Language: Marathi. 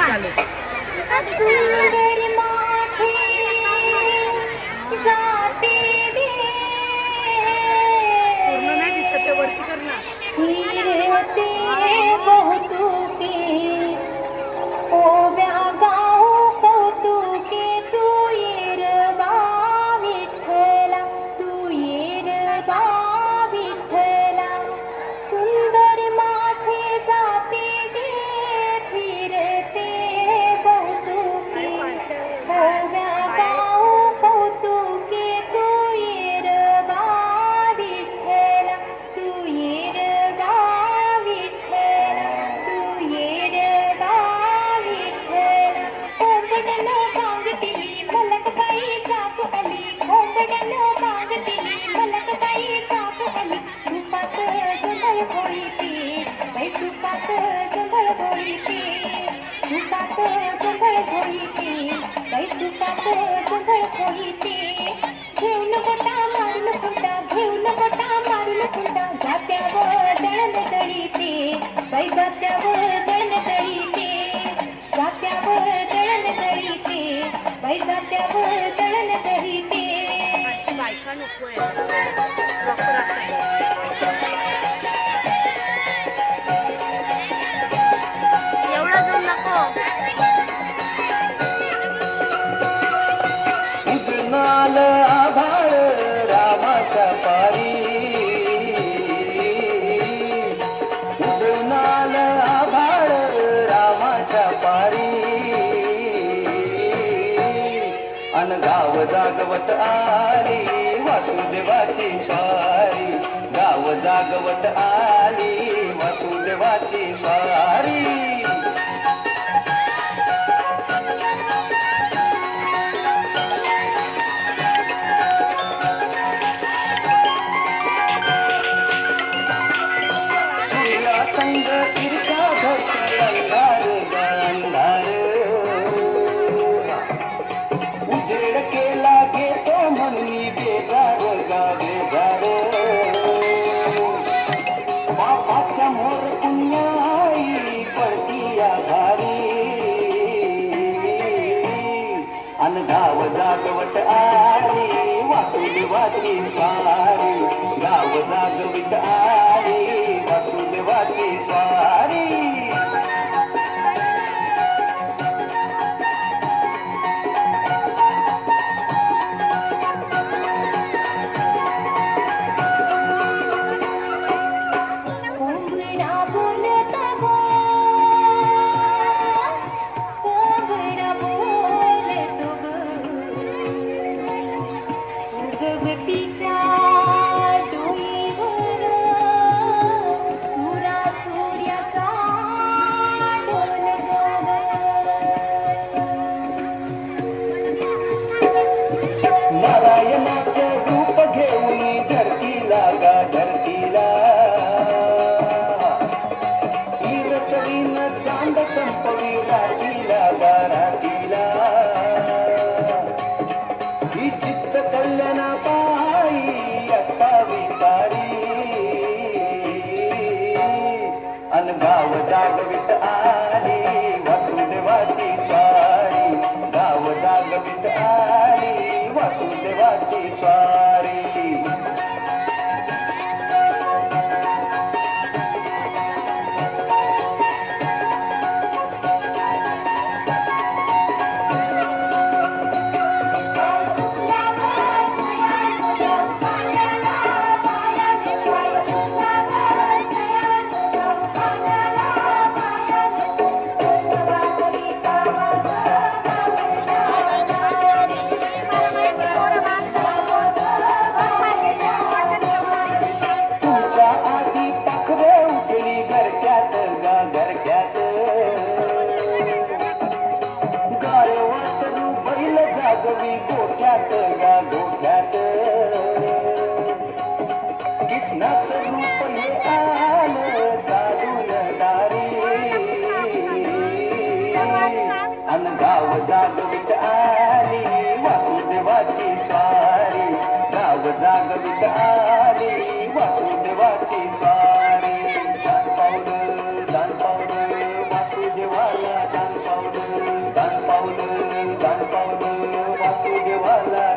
चालू. पूर्ण नाही दिसत ते वरती कर ना. बायका नकोय प्रॉपर असं एवढा जोर नको. उजनाल आभाळ रामाच्या पारी, उजनाल आभाळ रामाच्या पारी, अन गाव जागवत आली वासुदेवाची स्वारी, गाव जागवत आली वासुदेवाची स्वारी. संग ईर्षा भक्ती अंधार अंधार, उजेड केला घेतो म्हणून बेजार गा बेजार, बापाच्या मोर पुण्याई पडती आघारी, अन गाव जागवत आली वासुदेवाची स्वारी, गाव जागवित आली वासुदेवाची स्वारी. नारायणाचं रूप घेऊन धरतीला गा धरतीला, हिरसरीन चांद संपवी रातीला गा रातीला, ही चित्त कल्याणा पायी असावी सारी, अन गाव जागवित आली वासुदेवाची स्वारी, गाव जागवित आली वासुदेवाची स्वारी. गोठ्यात गा गोठ्यात, कृष्णाचं रूप हे आलं चालून दारी, अन गाव जागवित आली वासुदेवाची स्वारी, गाव जागवित आली वासुदेवाची स्वारी. दान पावलं वासुदेवाला दान पावलं. आम्हाला